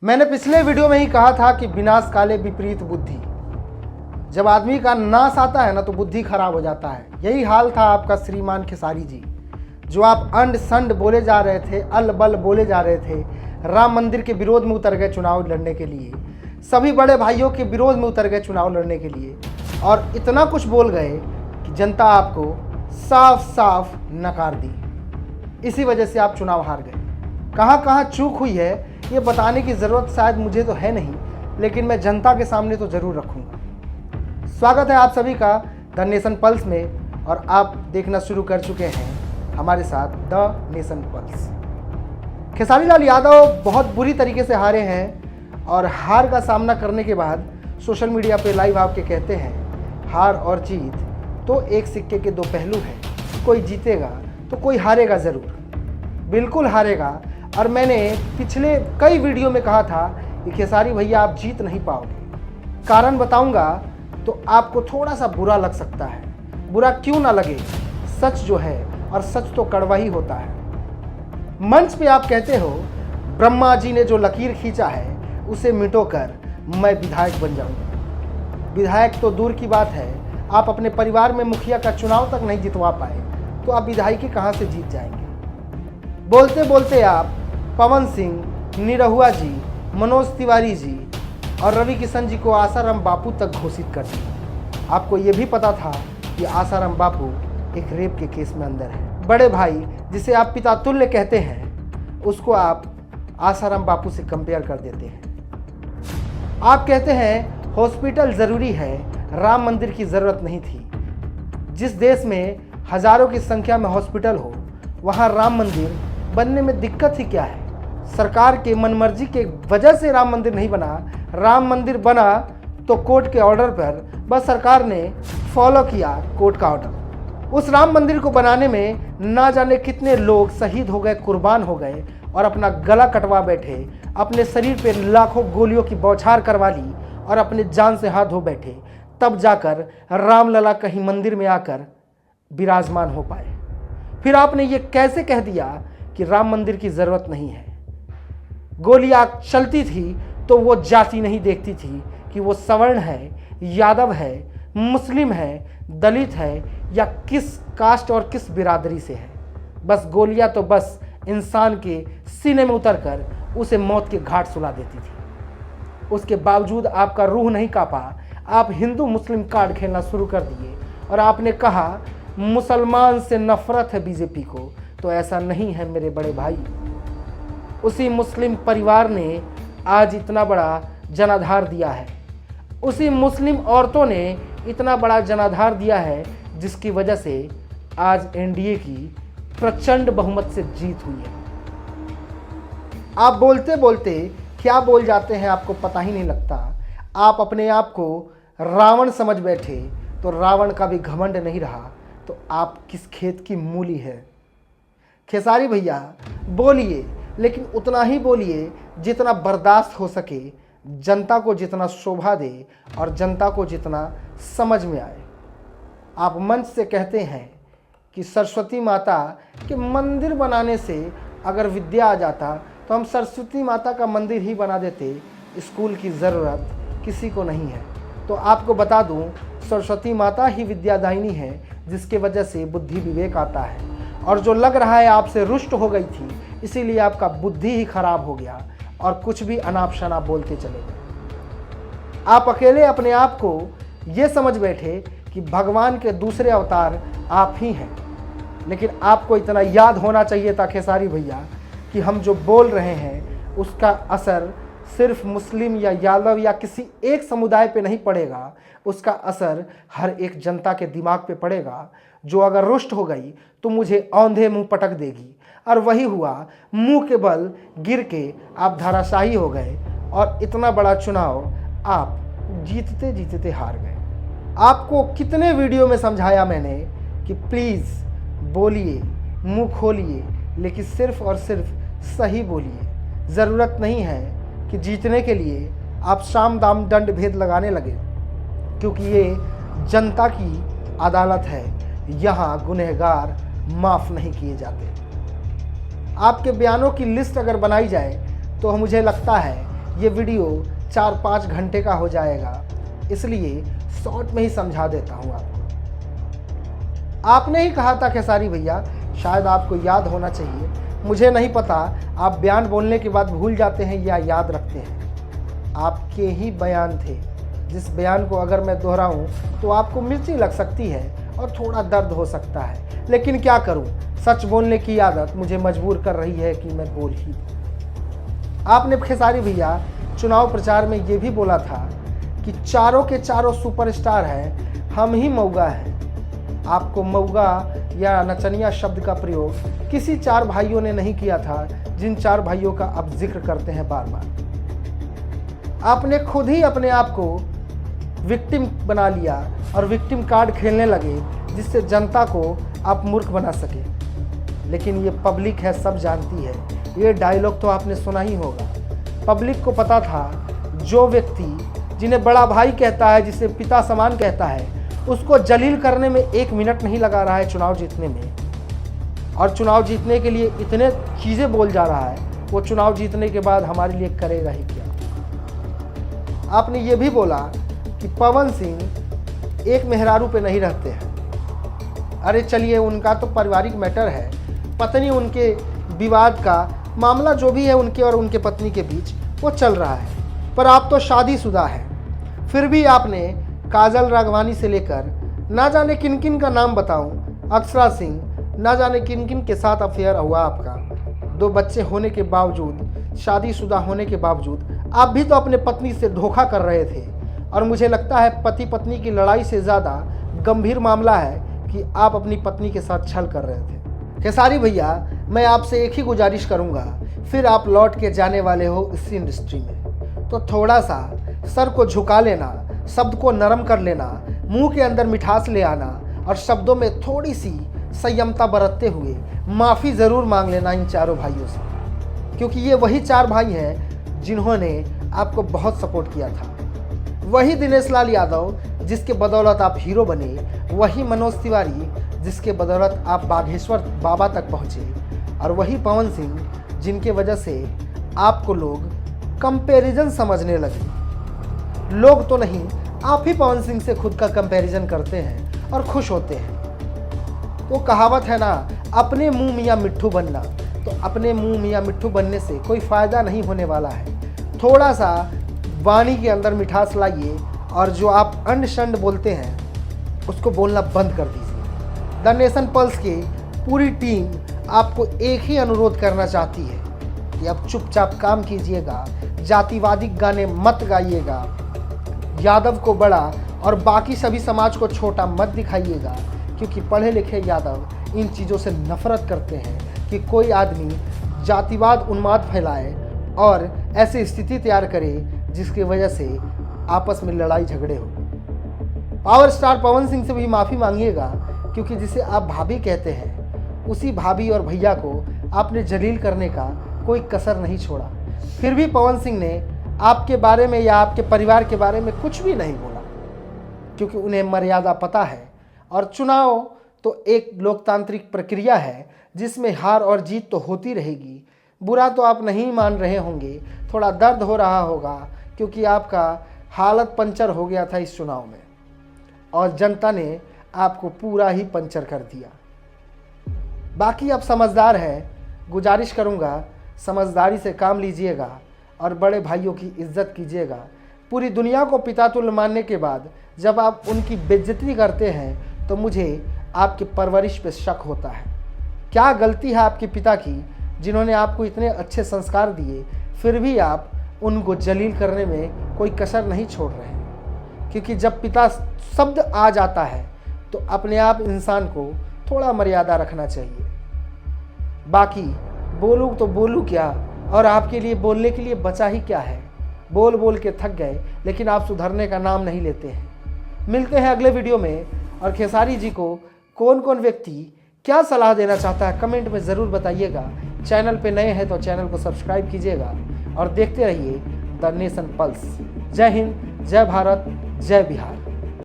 मैंने पिछले वीडियो में ही कहा था कि विनाश काले विपरीत बुद्धि। जब आदमी का नाश आता है ना तो बुद्धि खराब हो जाता है। यही हाल था आपका श्रीमान खेसारी जी, जो आप अंड संड बोले जा रहे थे, अल बल बोले जा रहे थे, राम मंदिर के विरोध में उतर गए चुनाव लड़ने के लिए, सभी बड़े भाइयों के विरोध में उतर गए चुनाव लड़ने के लिए, और इतना कुछ बोल गए कि जनता आपको साफ साफ नकार दी। इसी वजह से आप चुनाव हार गए। कहाँ कहाँ चूक हुई है ये बताने की ज़रूरत शायद मुझे तो है नहीं, लेकिन मैं जनता के सामने तो ज़रूर रखूँगा। स्वागत है आप सभी का द नेशन पल्स में, और आप देखना शुरू कर चुके हैं हमारे साथ the nation pulse. Khesari Lal Yadav बहुत बुरी तरीके से हारे हैं, और हार का सामना करने के बाद सोशल मीडिया पे लाइव आके कहते हैं हार और जीत तो एक सिक्के के दो पहलू हैं, कोई जीतेगा तो कोई हारेगा ज़रूर, बिल्कुल हारेगा। और मैंने पिछले कई वीडियो में कहा था कि खेसारी भैया आप जीत नहीं पाओगे। कारण बताऊंगा तो आपको थोड़ा सा बुरा लग सकता है। बुरा क्यों ना लगे, सच जो है, और सच तो कड़वा ही होता है। मंच पे आप कहते हो ब्रह्मा जी ने जो लकीर खींचा है उसे मिटोकर मैं विधायक बन जाऊंगा। विधायक तो दूर की बात है, आप अपने परिवार में मुखिया का चुनाव तक नहीं जितवा पाए तो आप विधायकी कहाँ से जीत जाएंगे। बोलते बोलते आप पवन सिंह, निरहुआ जी, मनोज तिवारी जी और रवि किशन जी को आसाराम बापू तक घोषित कर दिया। आपको ये भी पता था कि आसाराम बापू एक रेप के केस में अंदर है। बड़े भाई जिसे आप पिता तुल्य कहते हैं उसको आप आसाराम बापू से कंपेयर कर देते हैं। आप कहते हैं हॉस्पिटल ज़रूरी है, राम मंदिर की ज़रूरत नहीं थी। जिस देश में हज़ारों की संख्या में हॉस्पिटल हो वहाँ राम मंदिर बनने में दिक्कत ही क्या है। सरकार के मनमर्जी के वजह से राम मंदिर नहीं बना। राम मंदिर बना तो कोर्ट के ऑर्डर पर, बस सरकार ने फॉलो किया कोर्ट का ऑर्डर। उस राम मंदिर को बनाने में ना जाने कितने लोग शहीद हो गए, कुर्बान हो गए, और अपना गला कटवा बैठे, अपने शरीर पे लाखों गोलियों की बौछार करवा ली और अपने जान से हाथ धो बैठे। तब जाकर रामलला कहीं मंदिर में आकर विराजमान हो पाए। फिर आपने ये कैसे कह दिया कि राम मंदिर की ज़रूरत नहीं है। गोलियां चलती थी तो वो जाति नहीं देखती थी कि वो सवर्ण है, यादव है, मुस्लिम है, दलित है, या किस कास्ट और किस बिरादरी से है। बस गोलियां तो बस इंसान के सीने में उतरकर उसे मौत के घाट सुला देती थी। उसके बावजूद आपका रूह नहीं कांपा। आप हिंदू मुस्लिम कार्ड खेलना शुरू कर दिए और आपने कहा मुसलमान से नफरत है बीजेपी को। तो ऐसा नहीं है मेरे बड़े भाई। उसी मुस्लिम परिवार ने आज इतना बड़ा जनाधार दिया है। उसी मुस्लिम औरतों ने इतना बड़ा जनाधार दिया है जिसकी वजह से आज एनडीए की प्रचंड बहुमत से जीत हुई है। आप बोलते बोलते क्या बोल जाते हैं आपको पता ही नहीं लगता। आप अपने आप को रावण समझ बैठे तो रावण का भी घमंड नहीं रहा तो आप किस खेत की मूली है। खेसारी भैया बोलिए, लेकिन उतना ही बोलिए जितना बर्दाश्त हो सके, जनता को जितना शोभा दे और जनता को जितना समझ में आए। आप मंच से कहते हैं कि सरस्वती माता के मंदिर बनाने से अगर विद्या आ जाता तो हम सरस्वती माता का मंदिर ही बना देते, स्कूल की ज़रूरत किसी को नहीं है। तो आपको बता दूं, सरस्वती माता ही विद्यादायिनी है जिसके वजह से बुद्धि विवेक आता है। और जो लग रहा है आपसे रुष्ट हो गई थी, इसीलिए आपका बुद्धि ही खराब हो गया और कुछ भी अनाप शनाप बोलते चले गए। आप अकेले अपने आप को ये समझ बैठे कि भगवान के दूसरे अवतार आप ही हैं। लेकिन आपको इतना याद होना चाहिए था खेसारी भैया कि हम जो बोल रहे हैं उसका असर सिर्फ मुस्लिम या यादव या किसी एक समुदाय पे नहीं पड़ेगा, उसका असर हर एक जनता के दिमाग पे पड़ेगा, जो अगर रुष्ट हो गई तो मुझे औंधे मुंह पटक देगी। और वही हुआ, मुंह के बल गिर के आप धराशायी हो गए और इतना बड़ा चुनाव आप जीतते जीतते हार गए। आपको कितने वीडियो में समझाया मैंने कि प्लीज़ बोलिए, मुंह खोलिए, लेकिन सिर्फ और सिर्फ सही बोलिए। ज़रूरत नहीं है कि जीतने के लिए आप साम दाम दंड भेद लगाने लगे, क्योंकि ये जनता की अदालत है। यहाँ गुनहगार माफ़ नहीं किए जाते। आपके बयानों की लिस्ट अगर बनाई जाए तो मुझे लगता है ये वीडियो 4-5 घंटे का हो जाएगा, इसलिए शॉर्ट में ही समझा देता हूँ आपको। आपने ही कहा था खेसारी भैया, शायद आपको याद होना चाहिए, मुझे नहीं पता आप बयान बोलने के बाद भूल जाते हैं या याद रखते हैं। आपके ही बयान थे, जिस बयान को अगर मैं दोहराऊं तो आपको मिर्ची लग सकती है और थोड़ा दर्द हो सकता है, लेकिन क्या करूं, सच बोलने की आदत मुझे मजबूर कर रही है कि मैं बोल ही दूं। आपने खेसारी भैया चुनाव प्रचार में ये भी बोला था कि चारों के चारों सुपरस्टार हैं, हम ही मौगा हैं। आपको मौगा या नचनिया शब्द का प्रयोग किसी 4 भाइयों ने नहीं किया था, जिन 4 भाइयों का आप जिक्र करते हैं बार बार। आपने खुद ही अपने आप को विक्टिम बना लिया और विक्टिम कार्ड खेलने लगे, जिससे जनता को आप मूर्ख बना सके। लेकिन ये पब्लिक है, सब जानती है। ये डायलॉग तो आपने सुना ही होगा। पब्लिक को पता था, जो व्यक्ति जिन्हें बड़ा भाई कहता है, जिसे पिता समान कहता है, उसको जलील करने में 1 मिनट नहीं लगा रहा है चुनाव जीतने में। और चुनाव जीतने के लिए इतने चीज़ें बोल जा रहा है, वो चुनाव जीतने के बाद हमारे लिए करेगा ही क्या। आपने ये भी बोला कि पवन सिंह एक मेहरारू पे नहीं रहते हैं। अरे चलिए, उनका तो पारिवारिक मैटर है, पत्नी उनके विवाद का मामला जो भी है उनके और उनके पत्नी के बीच वो चल रहा है, पर आप तो शादीशुदा हैं। फिर भी आपने काजल राघवानी से लेकर ना जाने किन किन का नाम बताऊं, अक्षरा सिंह, ना जाने किन किन के साथ अफेयर हुआ आपका। 2 बच्चे होने के बावजूद, शादीशुदा होने के बावजूद आप भी तो अपने पत्नी से धोखा कर रहे थे। और मुझे लगता है पति पत्नी की लड़ाई से ज़्यादा गंभीर मामला है कि आप अपनी पत्नी के साथ छल कर रहे थे। खेसारी भैया, मैं आपसे एक ही गुजारिश करूंगा, फिर आप लौट के जाने वाले हो इस इंडस्ट्री में, तो थोड़ा सा सर को झुका लेना, शब्द को नरम कर लेना, मुंह के अंदर मिठास ले आना और शब्दों में थोड़ी सी संयमता बरतते हुए माफ़ी ज़रूर मांग लेना इन चारों भाइयों से, क्योंकि ये वही 4 भाई हैं जिन्होंने आपको बहुत सपोर्ट किया था। वही दिनेश लाल यादव जिसके बदौलत आप हीरो बने, वही मनोज तिवारी जिसके बदौलत आप बागेश्वर बाबा तक पहुँचे, और वही पवन सिंह जिनके वजह से आपको लोग कंपैरिजन समझने लगे। लोग तो नहीं, आप ही पवन सिंह से खुद का कंपैरिजन करते हैं और खुश होते हैं। तो कहावत है ना, अपने मुंह मियाँ मिट्ठू बनना, तो अपने मुंह मियाँ मिट्ठू बनने से कोई फ़ायदा नहीं होने वाला है। थोड़ा सा वाणी के अंदर मिठास लाइए और जो आप अंड शंड बोलते हैं उसको बोलना बंद कर दीजिए। द नेशन पल्स की पूरी टीम आपको एक ही अनुरोध करना चाहती है कि अब चुपचाप काम कीजिएगा, जातिवादी गाने मत गाइएगा, यादव को बड़ा और बाकी सभी समाज को छोटा मत दिखाइएगा, क्योंकि पढ़े लिखे यादव इन चीज़ों से नफरत करते हैं कि कोई आदमी जातिवाद उन्माद फैलाए और ऐसी स्थिति तैयार करे जिसकी वजह से आपस में लड़ाई झगड़े हो। पावर स्टार पवन सिंह से भी माफ़ी मांगिएगा, क्योंकि जिसे आप भाभी कहते हैं, उसी भाभी और भैया को आपने जलील करने का कोई कसर नहीं छोड़ा। फिर भी पवन सिंह ने आपके बारे में या आपके परिवार के बारे में कुछ भी नहीं बोला, क्योंकि उन्हें मर्यादा पता है। और चुनाव तो एक लोकतांत्रिक प्रक्रिया है जिसमें हार और जीत तो होती रहेगी। बुरा तो आप नहीं मान रहे होंगे, थोड़ा दर्द हो रहा होगा, क्योंकि आपका हालत पंचर हो गया था इस चुनाव में और जनता ने आपको पूरा ही पंचर कर दिया। बाकी आप समझदार हैं, गुजारिश करूंगा समझदारी से काम लीजिएगा और बड़े भाइयों की इज्जत कीजिएगा। पूरी दुनिया को पिता तुल्य मानने के बाद जब आप उनकी बेइज्जती करते हैं तो मुझे आपकी परवरिश पे शक होता है। क्या गलती है आपके पिता की, जिन्होंने आपको इतने अच्छे संस्कार दिए, फिर भी आप उनको जलील करने में कोई कसर नहीं छोड़ रहे हैं। क्योंकि जब पिता शब्द आ जाता है तो अपने आप इंसान को थोड़ा मर्यादा रखना चाहिए। बाकी बोलूँ तो बोलूँ क्या, और आपके लिए बोलने के लिए बचा ही क्या है। बोल बोल के थक गए, लेकिन आप सुधरने का नाम नहीं लेते हैं। मिलते हैं अगले वीडियो में। और खेसारी जी को कौन कौन व्यक्ति क्या सलाह देना चाहता है कमेंट में ज़रूर बताइएगा। चैनल पे नए हैं तो चैनल को सब्सक्राइब कीजिएगा और देखते रहिए द नेशन पल्स। जय हिंद, जय भारत, जय बिहार।